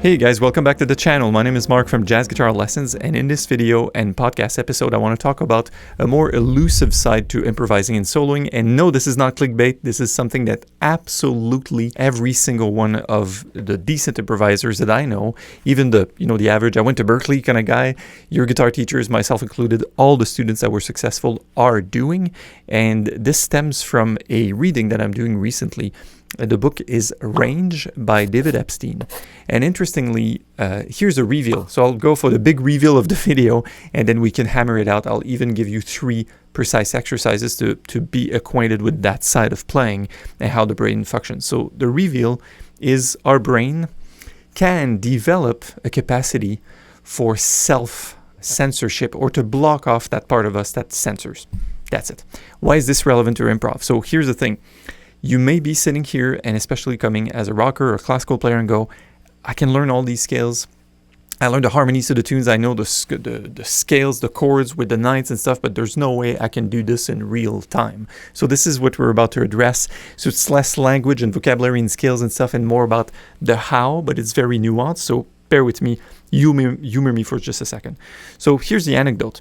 Hey guys, welcome back to the channel. My name is Mark from Jazz Guitar Lessons, and in this video and podcast episode, I want to talk about a more elusive side to improvising and soloing. And no, this is not clickbait. This is something that absolutely every single one of the decent improvisers that I know, even the average, I went to Berkeley kind of guy, your guitar teachers, myself included, all the students that were successful are doing. And this stems from a reading that I'm doing recently. The book is Range by David Epstein. And interestingly, here's a reveal. So I'll go for the big reveal of the video, and then we can hammer it out. I'll even give you 3 precise exercises to be acquainted with that side of playing and how the brain functions. So the reveal is our brain can develop a capacity for self-censorship, or to block off that part of us that censors. That's it. Why is this relevant to improv? So here's the thing. You may be sitting here, and especially coming as a rocker or a classical player, and go, I can learn all these scales. I learned the harmonies to the tunes. I know the scales, the chords with the ninths and stuff, but there's no way I can do this in real time. So this is what we're about to address. So it's less language and vocabulary and skills and stuff, and more about the how, but it's very nuanced. So bear with me, humor me for just a second. So here's the anecdote.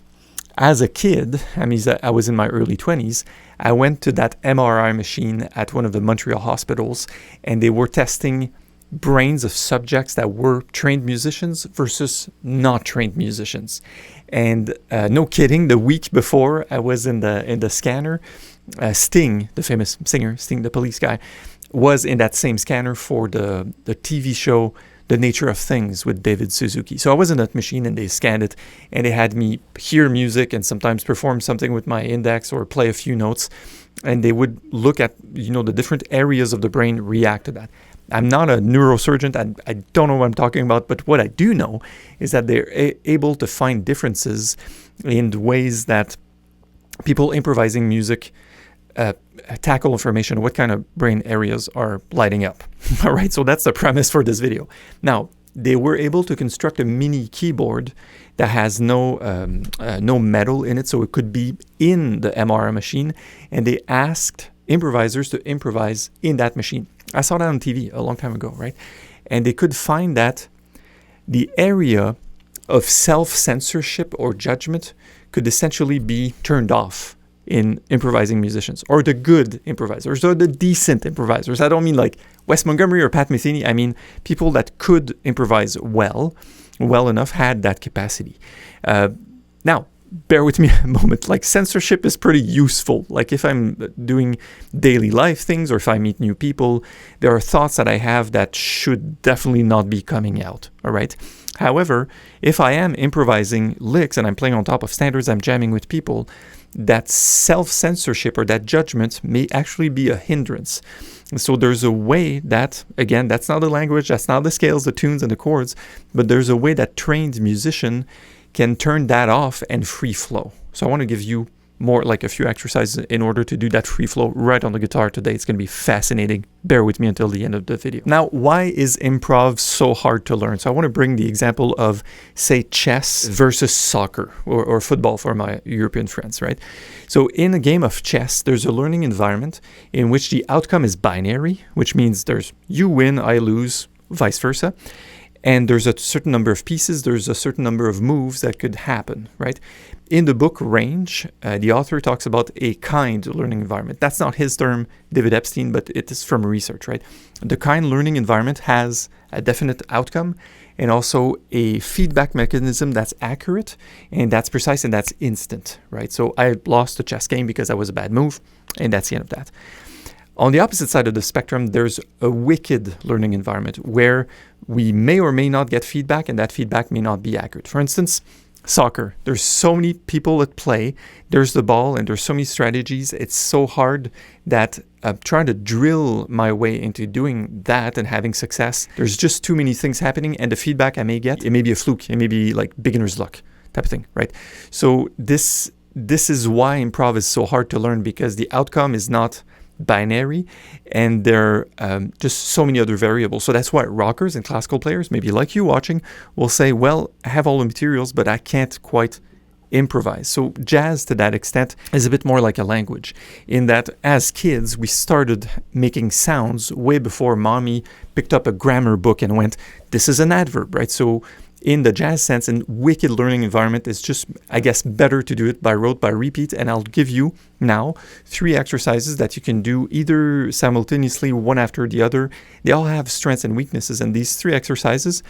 As a kid, I was in my early 20s, I went to that MRI machine at one of the Montreal hospitals, and they were testing brains of subjects that were trained musicians versus not trained musicians. And no kidding, the week before I was in the scanner, Sting, the famous singer, Sting, the Police guy, was in that same scanner for the TV show The Nature of Things with David Suzuki. So I was in that machine, and they scanned it, and they had me hear music and sometimes perform something with my index or play a few notes, and they would look at the different areas of the brain react to that. I'm not a neurosurgeon. I don't know what I'm talking about, but what I do know is that they're able to find differences in the ways that people improvising music tackle information, what kind of brain areas are lighting up. All right, so that's the premise for this video. Now, they were able to construct a mini keyboard that has no metal in it, so it could be in the MRI machine, and they asked improvisers to improvise in that machine. I saw that on TV a long time ago, right? And they could find that the area of self-censorship or judgment could essentially be turned off in improvising musicians, or the good improvisers, or the decent improvisers. I don't mean like Wes Montgomery or Pat Metheny. I mean people that could improvise well enough, had that capacity. Now, bear with me a moment. Like, censorship is pretty useful. Like, if I'm doing daily life things, or if I meet new people, there are thoughts that I have that should definitely not be coming out. All right. However, if I am improvising licks and I'm playing on top of standards, I'm jamming with people, that self-censorship or that judgment may actually be a hindrance. So there's a way that, again, that's not the language, that's not the scales, the tunes, and the chords, but there's a way that trained musician can turn that off and free flow. So I want to give you more, like a few exercises in order to do that free flow right on the guitar today. It's going to be fascinating. Bear with me until the end of the video. Now, why is improv so hard to learn? So I want to bring the example of, say, chess versus soccer or football for my European friends, right? So in a game of chess, there's a learning environment in which the outcome is binary, which means there's you win, I lose, vice versa. And there's a certain number of pieces, there's a certain number of moves that could happen, right? In the book Range, the author talks about a kind learning environment. That's not his term, David Epstein, but it is from research, right? The kind learning environment has a definite outcome and also a feedback mechanism that's accurate and that's precise and that's instant, right? So I lost the chess game because that was a bad move, and that's the end of that. On the opposite side of the spectrum, there's a wicked learning environment where we may or may not get feedback, and that feedback may not be accurate. For instance, soccer. There's so many people at play. There's the ball, and there's so many strategies. It's so hard that trying to drill my way into doing that and having success, there's just too many things happening, and the feedback I may get, it may be a fluke. It may be like beginner's luck type of thing, right? So this is why improv is so hard to learn, because the outcome is not binary, and there are just so many other variables. So that's why rockers and classical players, maybe like you watching, will say, well, I have all the materials, but I can't quite improvise. So jazz, to that extent, is a bit more like a language, in that as kids, we started making sounds way before mommy picked up a grammar book and went, this is an adverb, right? So in the jazz sense, in wicked learning environment, it's just, I guess, better to do it by rote, by repeat. And I'll give you now 3 exercises that you can do either simultaneously, one after the other. They all have strengths and weaknesses, and these 3 exercises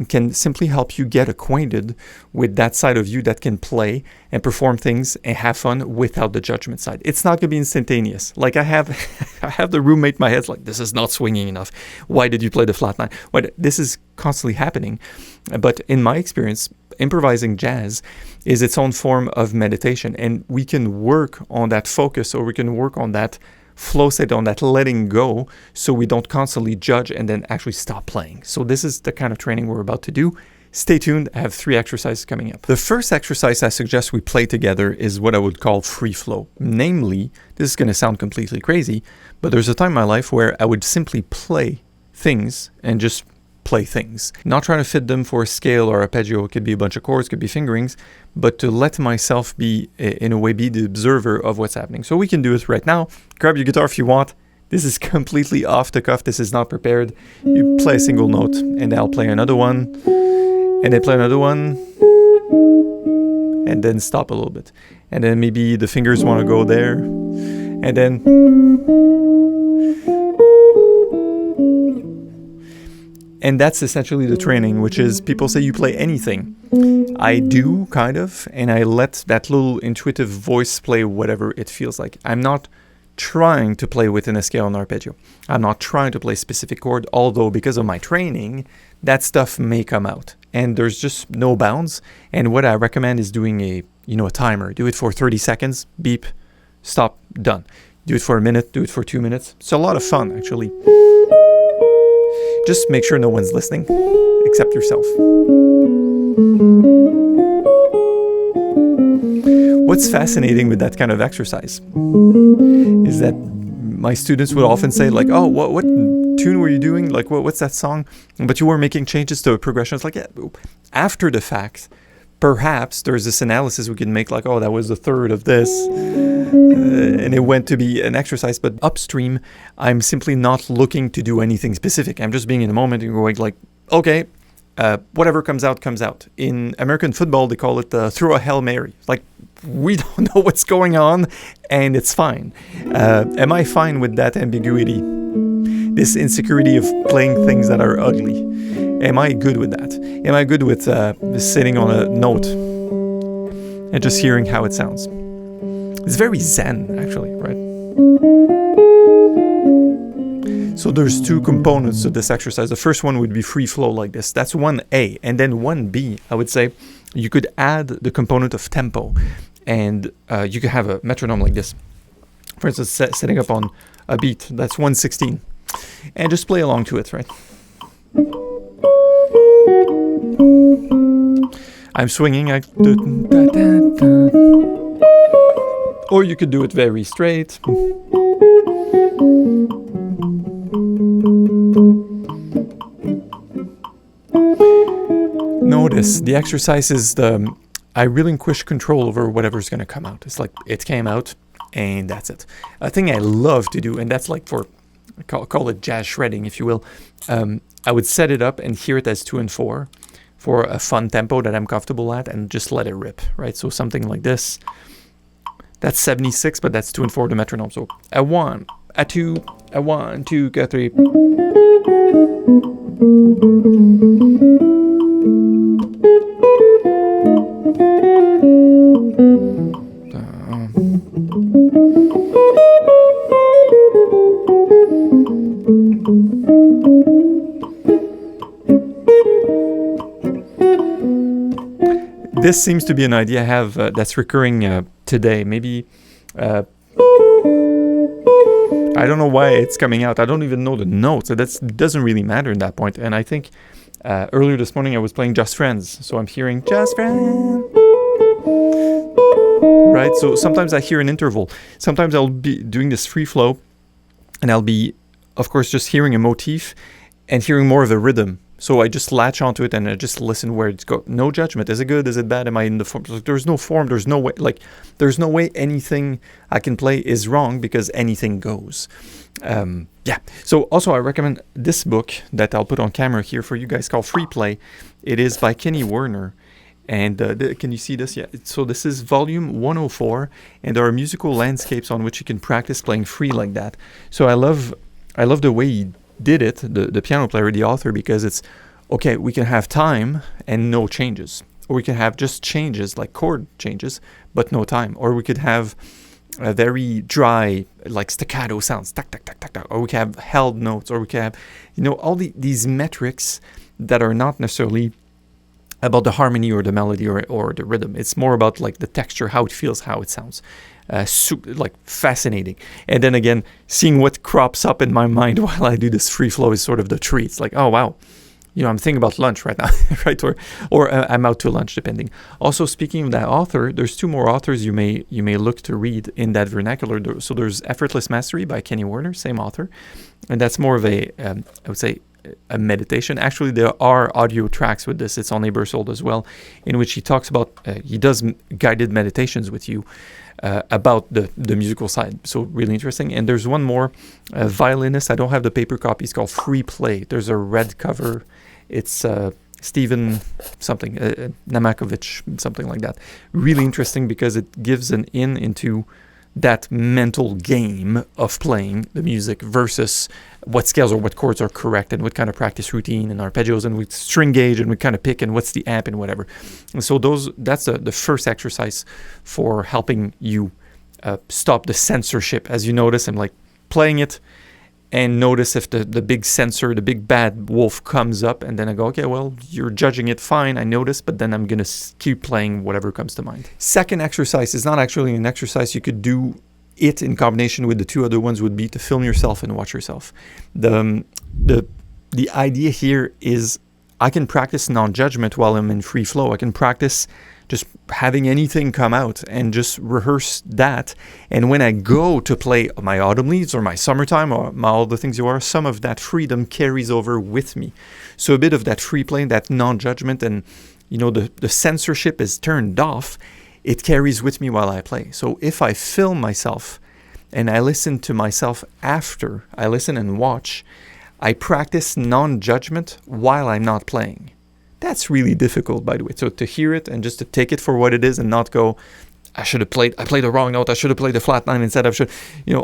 can simply help you get acquainted with that side of you that can play and perform things and have fun without the judgment side. It's not going to be instantaneous. Like I have the roommate in my head like, this is not swinging enough. Why did you play the flat 9? This is constantly happening. But in my experience, improvising jazz is its own form of meditation, and we can work on that focus, or we can work on that flow state, on that letting go, so we don't constantly judge and then actually stop playing. So this is the kind of training we're about to do. Stay tuned. I have 3 exercises coming up. The first exercise I suggest we play together is what I would call free flow. Namely, this is going to sound completely crazy, but there's a time in my life where I would simply play things and just play things. Not trying to fit them for a scale or arpeggio. It could be a bunch of chords, could be fingerings, but to let myself be, in a way, be the observer of what's happening. So we can do it right now. Grab your guitar if you want. This is completely off the cuff. This is not prepared. You play a single note, and then I'll play another one, and then play another one, and then stop a little bit. And then maybe the fingers want to go there, and then... And that's essentially the training, which is people say you play anything. I do, kind of, and I let that little intuitive voice play whatever it feels like. I'm not trying to play within a scale and arpeggio. I'm not trying to play specific chord, although because of my training, that stuff may come out. And there's just no bounds. And what I recommend is doing a timer. Do it for 30 seconds, beep, stop, done. Do it for a minute, do it for 2 minutes. It's a lot of fun, actually. Just make sure no one's listening, except yourself. What's fascinating with that kind of exercise is that my students would often say, like, oh, what tune were you doing? Like, what's that song? But you were making changes to a progression. It's like, yeah, after the fact, perhaps there's this analysis we can make, like, oh, that was a third of this, and it went to be an exercise. But upstream, I'm simply not looking to do anything specific. I'm just being in the moment and going like, okay, whatever comes out, comes out. In American football, they call it throw a Hail Mary. Like, we don't know what's going on, and it's fine. Am I fine with that ambiguity? This insecurity of playing things that are ugly? Am I good with that? Am I good with sitting on a note and just hearing how it sounds? It's very zen, actually, right? So there's 2 components to this exercise. The first one would be free flow like this. That's 1A. And then 1B, I would say, you could add the component of tempo. And you could have a metronome like this. For instance, setting up on a beat, that's 1/16. And just play along to it, right? I'm swinging, or you could do it very straight. Notice the exercise is I relinquish control over whatever's going to come out. It's like it came out, and that's it. A thing I love to do, and that's like call it jazz shredding, if you will. I would set it up and hear it as 2 and 4 for a fun tempo that I'm comfortable at, and just let it rip, right? So something like this. That's 76, but that's 2 and 4 the metronome. So a 1, a 2, a 1, 2, a 3. This seems to be an idea I have that's recurring today. Maybe, I don't know why it's coming out. I don't even know the notes. So that doesn't really matter at that point. And I think earlier this morning I was playing Just Friends. So I'm hearing Just Friends. Right? So sometimes I hear an interval. Sometimes I'll be doing this free flow, and I'll be, of course, just hearing a motif and hearing more of a rhythm. So I just latch onto it and I just listen where it's go. No judgment. Is it good? Is it bad? Am I in the form? Like, there's no form. There's no way. Like, there's no way anything I can play is wrong because anything goes. Yeah. So also I recommend this book that I'll put on camera here for you guys called Free Play. It is by Kenny Werner. And can you see this? Yeah. So this is volume 104, and there are musical landscapes on which you can practice playing free like that. So I love the way he did it, the piano player, the author, because it's okay. We can have time and no changes, or we can have just changes like chord changes, but no time, or we could have a very dry like staccato sounds, tack tack tack tack tack, or we can have held notes, or we can have all these metrics that are not necessarily about the harmony or the melody or the rhythm. It's more about like the texture, how it feels, how it sounds. Like fascinating. And then again, seeing what crops up in my mind while I do this free flow is sort of the treat. It's like, oh wow, I'm thinking about lunch right now, right? Or I'm out to lunch, depending. Also, speaking of that author, there's two more authors you may look to read in that vernacular. So there's Effortless Mastery by Kenny Werner, same author, and that's more of a I would say a meditation. Actually, there are audio tracks with this. It's on Ebersold as well, in which he talks about, he does guided meditations with you about the musical side. So really interesting. And there's one more, violinist. I don't have the paper copy. It's called Free Play. There's a red cover. It's Stephen something, Namakovich, something like that. Really interesting because it gives an in into that mental game of playing the music versus what scales or what chords are correct and what kind of practice routine and arpeggios and with string gauge and we kind of pick and what's the amp and whatever. And so that's the first exercise for helping you stop the censorship. As you notice, I'm like playing it and notice if the big censor, the big bad wolf comes up, and then I go, okay, well, you're judging it fine, I notice, but then I'm going to keep playing whatever comes to mind. Second exercise is not actually an exercise. You could do it in combination with the two other ones would be to film yourself and watch yourself. The idea here is I can practice non-judgment while I'm in free flow. I can practice just having anything come out and just rehearse that. And when I go to play my autumn leaves or my summertime or all the things you are, some of that freedom carries over with me. So a bit of that free play, that non-judgment, and the censorship is turned off. It carries with me while I play. So if I film myself and I listen to myself after I listen and watch, I practice non-judgment while I'm not playing. That's really difficult, by the way. So to hear it and just to take it for what it is and not go, I played the wrong note, I should have played the flat nine instead of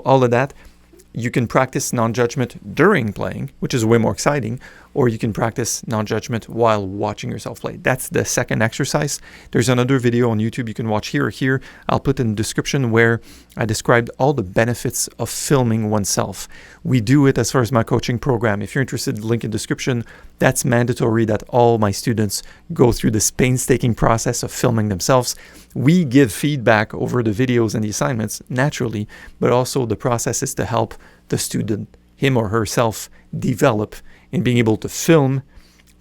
all of that. You can practice non-judgment during playing, which is way more exciting, or you can practice non-judgment while watching yourself play. That's the second exercise. There's another video on YouTube you can watch here or here. I'll put in the description where I described all the benefits of filming oneself. We do it as far as my coaching program. If you're interested, link in the description. That's mandatory that all my students go through this painstaking process of filming themselves. We give feedback over the videos and the assignments naturally, but also the process is to help the student, him or herself, develop in being able to film,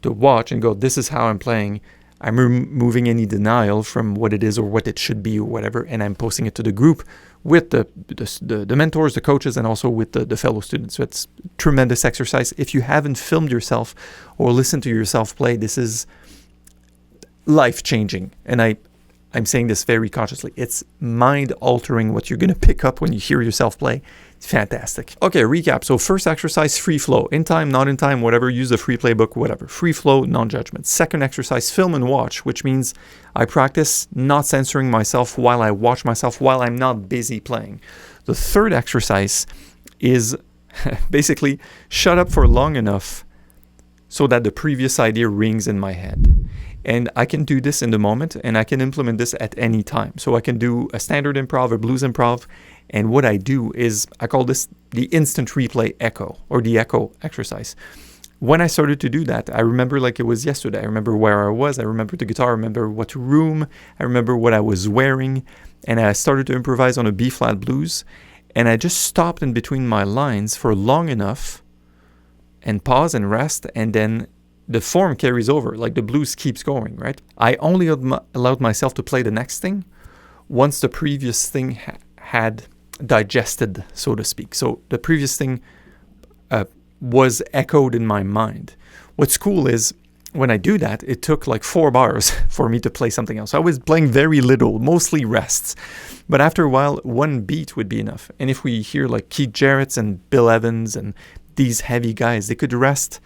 to watch and go, this is how I'm playing. I'm removing any denial from what it is or what it should be or whatever, and I'm posting it to the group with the mentors, the coaches, and also with the fellow students. So it's tremendous exercise. If you haven't filmed yourself or listened to yourself play, this is life-changing. And I'm saying this very consciously. It's mind-altering what you're going to pick up when you hear yourself play. It's fantastic. Okay, recap. So first exercise, free flow. In time, not in time, whatever. Use the free playbook, whatever. Free flow, non-judgment. Second exercise, film and watch, which means I practice not censoring myself while I watch myself, while I'm not busy playing. The third exercise is basically shut up for long enough so that the previous idea rings in my head. And I can do this in the moment, and I can implement this at any time. So I can do a standard improv, a blues improv, and what I do is I call this the instant replay echo, or the echo exercise. When I started to do that, I remember like it was yesterday. I remember where I was. I remember the guitar. I remember what room. I remember what I was wearing. And I started to improvise on a B-flat blues. And I just stopped in between my lines for long enough and pause and rest, and then the form carries over, like the blues keeps going, right? I only allowed myself to play the next thing once the previous thing had digested, so to speak. So the previous thing was echoed in my mind. What's cool is when I do that, it took like 4 bars for me to play something else. I was playing very little, mostly rests. But after a while, one beat would be enough. And if we hear like Keith Jarrett's and Bill Evans and these heavy guys, they could rest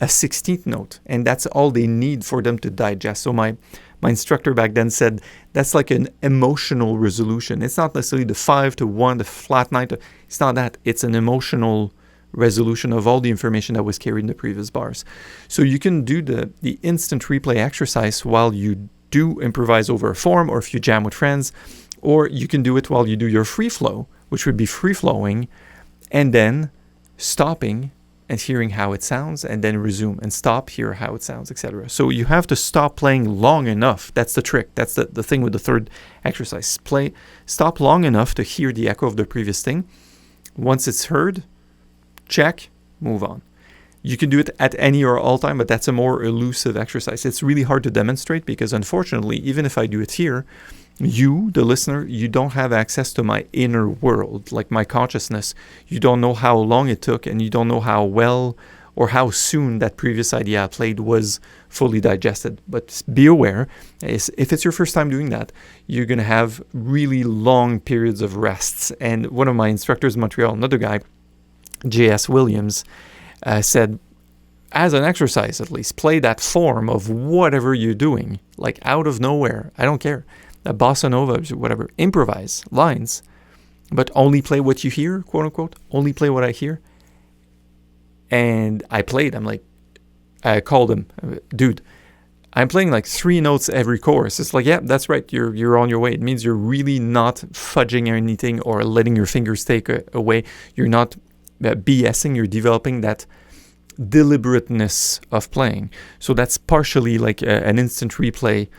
a 16th note, and that's all they need for them to digest. So my instructor back then said that's like an emotional resolution. It's not necessarily the 5 to 1, the flat 9 to, it's not that. It's an emotional resolution of all the information that was carried in the previous bars. So you can do the instant replay exercise while you do improvise over a form, or if you jam with friends, or you can do it while you do your free flow, which would be free flowing, and then stopping and hearing how it sounds, and then resume and stop, hear how it sounds, etc. So you have to stop playing long enough. That's the trick. That's the thing with the third exercise. Stop long enough to hear the echo of the previous thing. Once it's heard, check, move on. You can do it at any or all time, but that's a more elusive exercise. It's really hard to demonstrate because, unfortunately, even if I do it here, you, the listener, you don't have access to my inner world, like my consciousness. You don't know how long it took, and you don't know how well or how soon that previous idea I played was fully digested. But be aware, if it's your first time doing that, you're going to have really long periods of rests. And one of my instructors in Montreal, another guy, J.S. Williams, said, as an exercise at least, play that form of whatever you're doing, like out of nowhere. I don't care. A bossa nova, whatever. Improvise lines, but only play what you hear, quote unquote. Only play what I hear. And I played. I called him, dude, I'm playing like 3 notes every chorus. It's like, yeah, that's right. You're on your way. It means you're really not fudging anything or letting your fingers take away. You're not BSing. You're developing that deliberateness of playing. So that's partially like an instant replay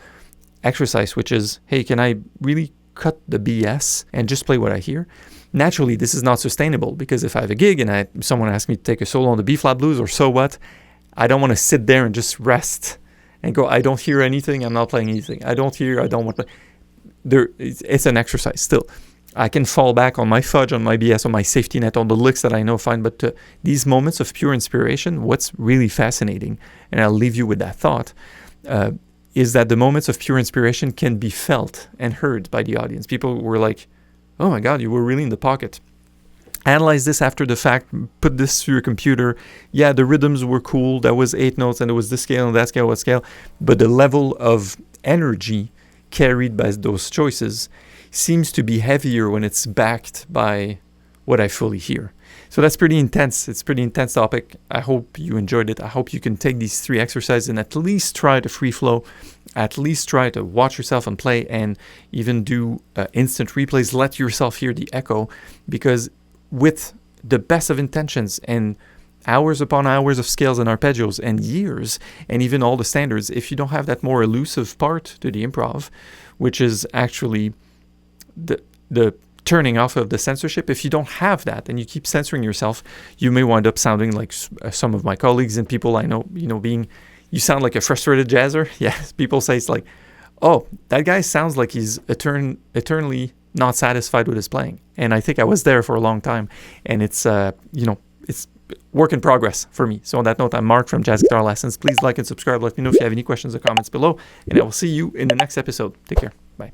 exercise, which is, hey, can I really cut the BS and just play what I hear? Naturally, this is not sustainable because if I have a gig and someone asks me to take a solo on the B-flat blues, or so what, I don't want to sit there and just rest and go, I don't hear anything, I'm not playing anything. I don't want to play. It's an exercise still. I can fall back on my fudge, on my BS, on my safety net, on the licks that I know fine, but these moments of pure inspiration, what's really fascinating, and I'll leave you with that thought, is that the moments of pure inspiration can be felt and heard by the audience. People were like, oh my God, you were really in the pocket. Analyze this after the fact, put this through your computer. Yeah, the rhythms were cool. That was 8 notes and it was this scale and that scale, what scale. But the level of energy carried by those choices seems to be heavier when it's backed by what I fully hear. So that's pretty intense. It's a pretty intense topic. I hope you enjoyed it. I hope you can take these 3 exercises and at least try to free flow, at least try to watch yourself and play, and even do instant replays. Let yourself hear the echo, because with the best of intentions and hours upon hours of scales and arpeggios and years and even all the standards, if you don't have that more elusive part to the improv, which is actually the turning off of the censorship, if you don't have that and you keep censoring yourself, you may wind up sounding like some of my colleagues and people I know, you sound like a frustrated jazzer. Yeah, people say it's like, oh, that guy sounds like he's eternally not satisfied with his playing. And I think I was there for a long time, and it's it's work in progress for me. So on that note, I'm Mark from Jazz Guitar Lessons. Please like and subscribe. Let me know if you have any questions or comments below, and I will see you in the next episode. Take care. Bye.